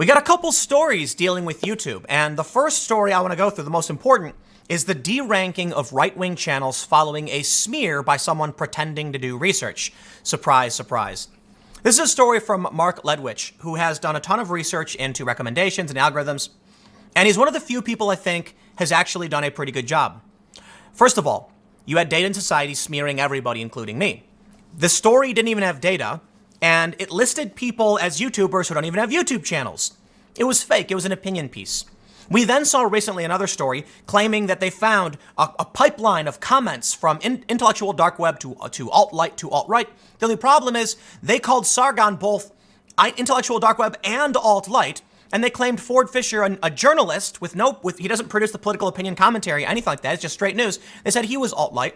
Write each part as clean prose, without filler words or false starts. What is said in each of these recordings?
We got a couple stories dealing with YouTube, and the first story I want to go through, the most important, is the deranking of right-wing channels following a smear by someone pretending to do research. Surprise, surprise. This is a story from Mark Ledwich, who has done a ton of research into recommendations and algorithms, and he's one of the few people I think has actually done a pretty good job. First of all, you had Data and Society smearing everybody, including me. The story didn't even have data, and it listed people as YouTubers who don't even have YouTube channels. It was fake. It was an opinion piece. We then saw recently another story claiming that they found a pipeline of comments from intellectual dark web to alt-light to alt-right. The only problem is they called Sargon both intellectual dark web and alt-light, and they claimed Ford Fisher, a journalist he doesn't produce the political opinion commentary, anything like that. It's just straight news. They said he was alt-light.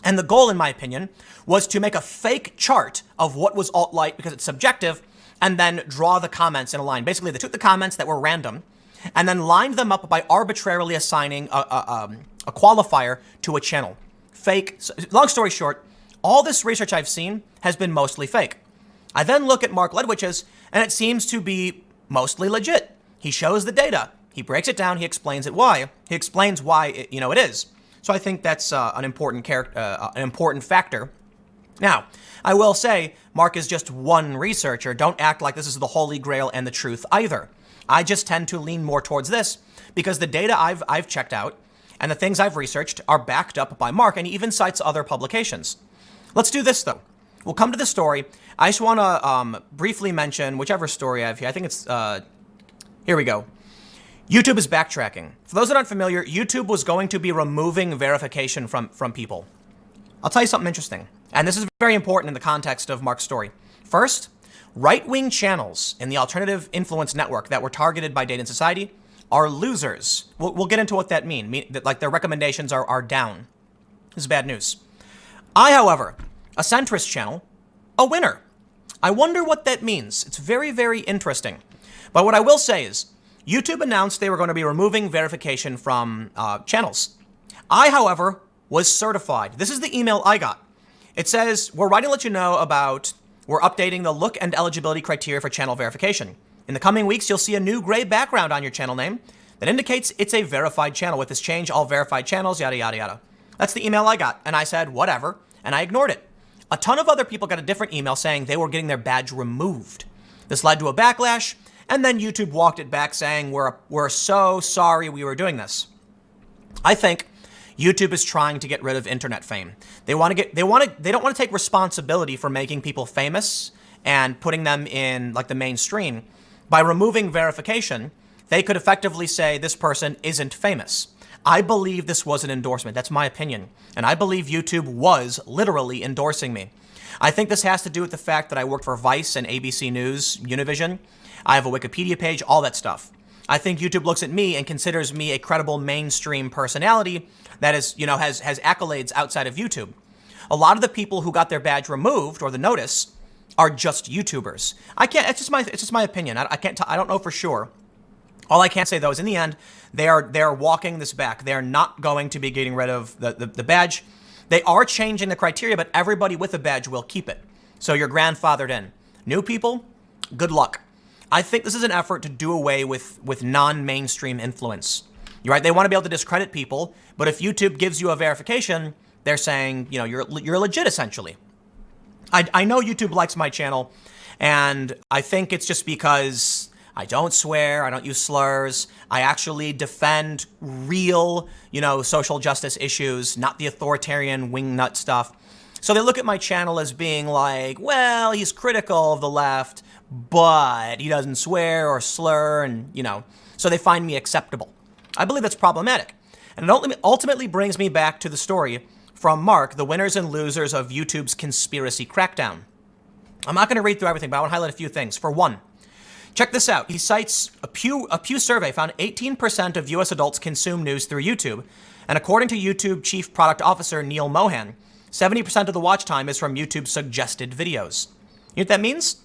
And the goal, in my opinion, was to make a fake chart of what was alt-light because it's subjective, and then draw the comments in a line. Basically, they took the comments that were random and then lined them up by arbitrarily assigning a qualifier to a channel. Fake. So, long story short, all this research I've seen has been mostly fake. I then look at Mark Ledwich's, and it seems to be mostly legit. He shows the data. He breaks it down. He explains why it is. So I think that's an important factor. Now, I will say, Mark is just one researcher. Don't act like this is the holy grail and the truth either. I just tend to lean more towards this because the data I've checked out and the things I've researched are backed up by Mark, and he even cites other publications. Let's do this, though. We'll come to the story. I just want to briefly mention whichever story I have here. I think it's, here we go. YouTube is backtracking. For those that aren't familiar, YouTube was going to be removing verification from people. I'll tell you something interesting, and this is very important in the context of Mark's story. First, right-wing channels in the alternative influence network that were targeted by Data and Society are losers. We'll get into what that means. Like their recommendations are down. This is bad news. I, however, a centrist channel, a winner. I wonder what that means. It's very, very interesting. But what I will say is, YouTube announced they were going to be removing verification from channels. I, however, was certified. This is the email I got. It says, we're writing to let you know about we're updating the look and eligibility criteria for channel verification. In the coming weeks, you'll see a new gray background on your channel name that indicates it's a verified channel. With this change, all verified channels, yada, yada, yada. That's the email I got. And I said, whatever. And I ignored it. A ton of other people got a different email saying they were getting their badge removed. This led to a backlash. And then YouTube walked it back saying, we're so sorry we were doing this. I think YouTube is trying to get rid of internet fame. They don't want to take responsibility for making people famous and putting them in like the mainstream. By removing verification, they could effectively say this person isn't famous. I believe this was an endorsement. That's my opinion. And I believe YouTube was literally endorsing me. I think this has to do with the fact that I worked for Vice and ABC News, Univision. I have a Wikipedia page, all that stuff. I think YouTube looks at me and considers me a credible mainstream personality that is, has accolades outside of YouTube. A lot of the people who got their badge removed or the notice are just YouTubers. It's just my opinion. I don't know for sure. All I can say though is in the end, they are walking this back. They are not going to be getting rid of the badge. They are changing the criteria, but everybody with a badge will keep it. So you're grandfathered in. New people, good luck. I think this is an effort to do away with non-mainstream influence. You're right, they want to be able to discredit people, but if YouTube gives you a verification, they're saying, you're legit essentially. I know YouTube likes my channel, and I think it's just because I don't swear, I don't use slurs, I actually defend real, social justice issues, not the authoritarian wingnut stuff. So they look at my channel as being like, well, he's critical of the left, but he doesn't swear or slur, and, so they find me acceptable. I believe that's problematic. And it ultimately brings me back to the story from Mark, the winners and losers of YouTube's conspiracy crackdown. I'm not going to read through everything, but I want to highlight a few things. For one, check this out. He cites a Pew survey found 18% of U.S. adults consume news through YouTube. And according to YouTube Chief Product Officer Neil Mohan, 70% of the watch time is from YouTube's suggested videos. You know what that means?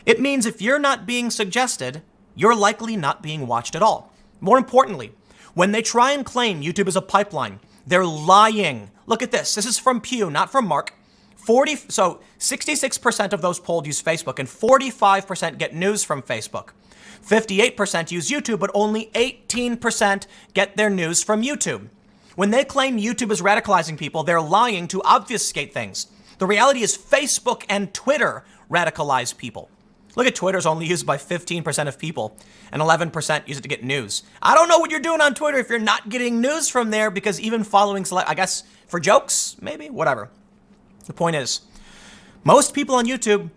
It means if you're not being suggested, you're likely not being watched at all. More importantly, when they try and claim YouTube is a pipeline, they're lying. Look at this. This is from Pew, not from Mark. 66% of those polled use Facebook and 45% get news from Facebook. 58% use YouTube, but only 18% get their news from YouTube. When they claim YouTube is radicalizing people, they're lying to obfuscate things. The reality is Facebook and Twitter radicalize people. Look at Twitter's only used by 15% of people, and 11% use it to get news. I don't know what you're doing on Twitter if you're not getting news from there, because even following, I guess, for jokes, maybe, whatever. The point is, most people on YouTube,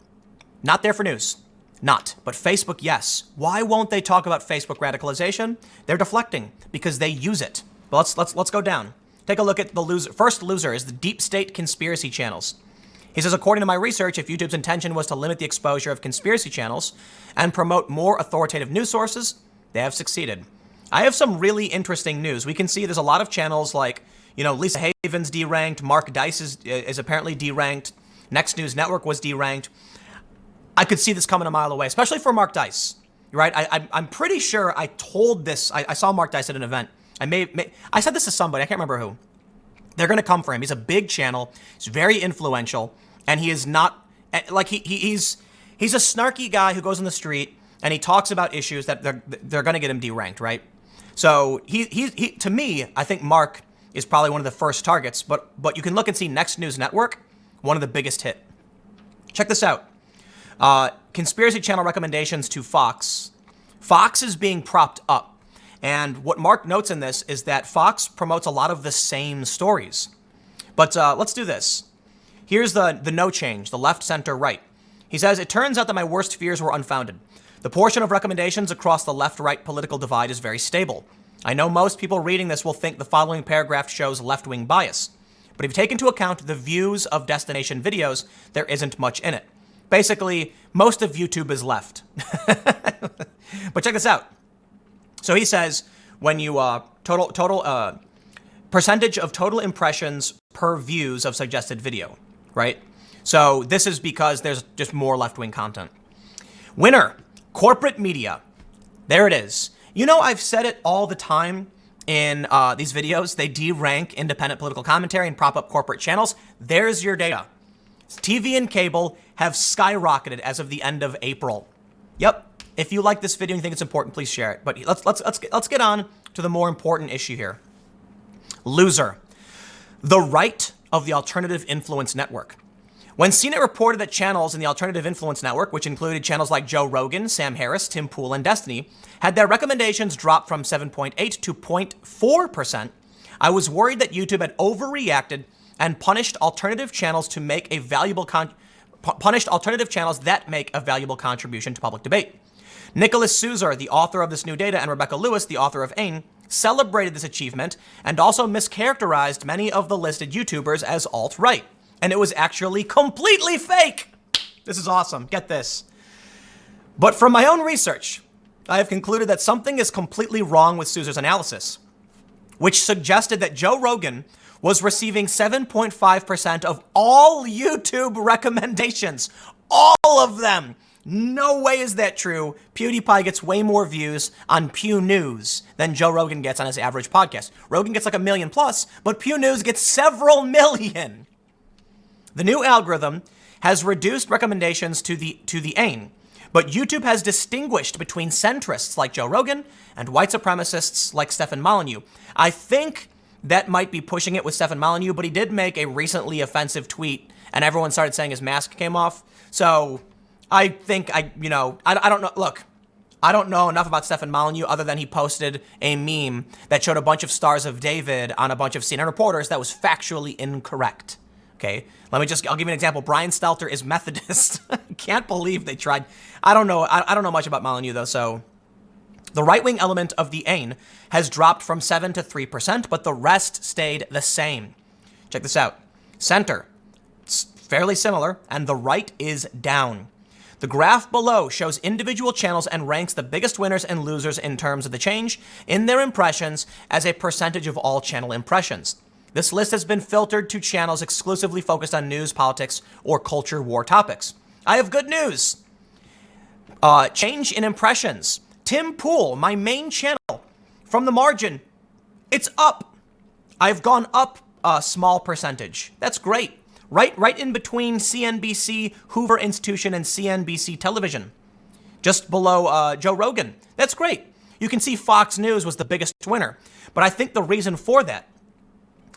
not there for news. Not. But Facebook, yes. Why won't they talk about Facebook radicalization? They're deflecting because they use it. But let's go down. Take a look at the loser. First loser is the deep state conspiracy channels. He says, according to my research, if YouTube's intention was to limit the exposure of conspiracy channels and promote more authoritative news sources, they have succeeded. I have some really interesting news. We can see there's a lot of channels like, Lisa Haven's deranked, Mark Dice is apparently deranked, Next News Network was deranked. I could see this coming a mile away, especially for Mark Dice, right? I'm pretty sure I told this. I saw Mark Dice at an event. I said this to somebody. I can't remember who. They're going to come for him. He's a big channel. He's very influential. And he is not, like, he's a snarky guy who goes on the street and he talks about issues that they're going to get him deranked, right? So he to me, I think Mark is probably one of the first targets. But you can look and see Next News Network, one of the biggest hit. Check this out. Conspiracy channel recommendations to Fox. Fox is being propped up. And what Mark notes in this is that Fox promotes a lot of the same stories. But let's do this. Here's the no change, the left, center, right. He says, it turns out that my worst fears were unfounded. The portion of recommendations across the left-right political divide is very stable. I know most people reading this will think the following paragraph shows left-wing bias. But if you take into account the views of destination videos, there isn't much in it. Basically, most of YouTube is left. But check this out. So he says, when you percentage of total impressions per views of suggested video, right? So this is because there's just more left-wing content. Winner, corporate media. There it is. I've said it all the time in these videos. They derank independent political commentary and prop up corporate channels. There's your data. TV and cable have skyrocketed as of the end of April. Yep. If you like this video and you think it's important, please share it. But let's get on to the more important issue here. Loser. The right of the Alternative Influence Network. When CNET reported that channels in the Alternative Influence Network, which included channels like Joe Rogan, Sam Harris, Tim Pool, and Destiny, had their recommendations drop from 7.8 to 0.4%, I was worried that YouTube had overreacted and punished alternative channels that make a valuable contribution to public debate. Nicholas Suzor, the author of this new data, and Rebecca Lewis, the author of AIM, celebrated this achievement and also mischaracterized many of the listed YouTubers as alt-right. And it was actually completely fake. This is awesome. Get this. But from my own research, I have concluded that something is completely wrong with Suzor's analysis, which suggested that Joe Rogan was receiving 7.5% of all YouTube recommendations. All of them. No way is that true. PewDiePie gets way more views on Pew News than Joe Rogan gets on his average podcast. Rogan gets like 1 million plus, but Pew News gets several million. The new algorithm has reduced recommendations to the aim, but YouTube has distinguished between centrists like Joe Rogan and white supremacists like Stefan Molyneux. I think that might be pushing it with Stefan Molyneux, but he did make a recently offensive tweet and everyone started saying his mask came off. So I think I don't know. Look, I don't know enough about Stefan Molyneux other than he posted a meme that showed a bunch of stars of David on a bunch of CNN reporters that was factually incorrect. Okay, I'll give you an example. Brian Stelter is Methodist. Can't believe they tried. I don't know. I don't know much about Molyneux though. So the right-wing element of the AIN has dropped from 7 to 3%, but the rest stayed the same. Check this out. Center, it's fairly similar, and the right is down. The graph below shows individual channels and ranks the biggest winners and losers in terms of the change in their impressions as a percentage of all channel impressions. This list has been filtered to channels exclusively focused on news, politics, or culture war topics. I have good news. Change in impressions. Tim Pool, my main channel, from the margin, it's up. I've gone up a small percentage. That's great. Right in between CNBC, Hoover Institution, and CNBC television. just below Joe Rogan. That's great. You can see Fox News was the biggest winner. But I think the reason for that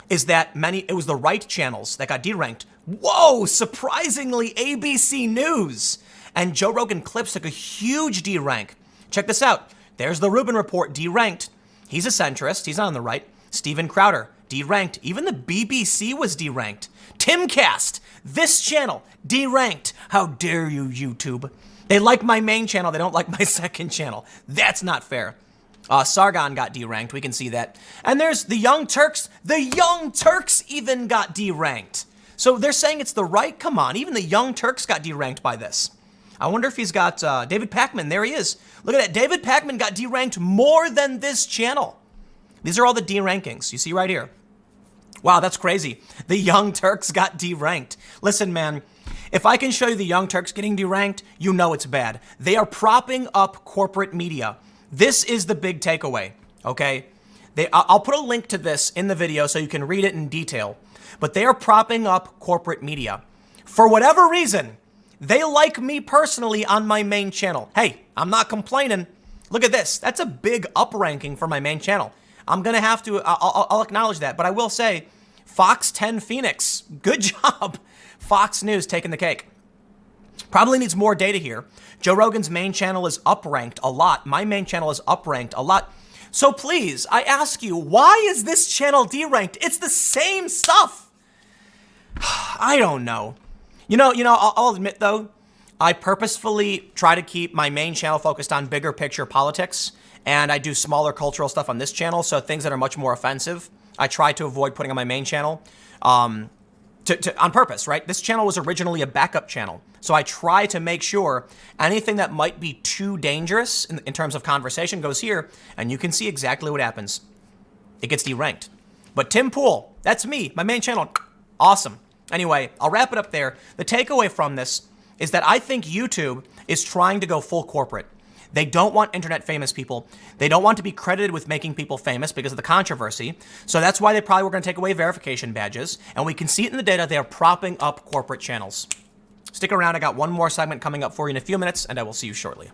is that it was the right channels that got deranked. Whoa, surprisingly, ABC News and Joe Rogan Clips took a huge derank. Check this out. There's the Rubin Report deranked. He's a centrist. He's not on the right. Steven Crowder, deranked. Even the BBC was deranked. Timcast, this channel, deranked. How dare you, YouTube? They like my main channel. They don't like my second channel. That's not fair. Sargon got deranked. We can see that. And there's the Young Turks. The Young Turks even got deranked. So they're saying it's the right? Come on. Even the Young Turks got deranked by this. I wonder if he's got David Pakman. There he is. Look at that. David Pakman got deranked more than this channel. These are all the derankings. You see right here. Wow, that's crazy. The Young Turks got deranked. Listen, man. If I can show you the Young Turks getting deranked, you know it's bad. They are propping up corporate media. This is the big takeaway, okay? I'll put a link to this in the video so you can read it in detail. But they are propping up corporate media. For whatever reason, they like me personally on my main channel. Hey, I'm not complaining. Look at this. That's a big upranking for my main channel. I'm going to have to, I'll acknowledge that. But I will say, Fox 10 Phoenix, good job. Fox News taking the cake. Probably needs more data here. Joe Rogan's main channel is upranked a lot. My main channel is upranked a lot. So please, I ask you, why is this channel deranked? It's the same stuff. I don't know. I'll admit though, I purposefully try to keep my main channel focused on bigger picture politics, and I do smaller cultural stuff on this channel, so things that are much more offensive, I try to avoid putting on my main channel. On purpose, right? This channel was originally a backup channel. So I try to make sure anything that might be too dangerous in terms of conversation goes here, and you can see exactly what happens. It gets deranked. But Tim Pool, that's me, my main channel, awesome. Anyway, I'll wrap it up there. The takeaway from this is that I think YouTube is trying to go full corporate. They don't want internet famous people. They don't want to be credited with making people famous because of the controversy. So that's why they probably were going to take away verification badges. And we can see it in the data. They are propping up corporate channels. Stick around. I got one more segment coming up for you in a few minutes, and I will see you shortly.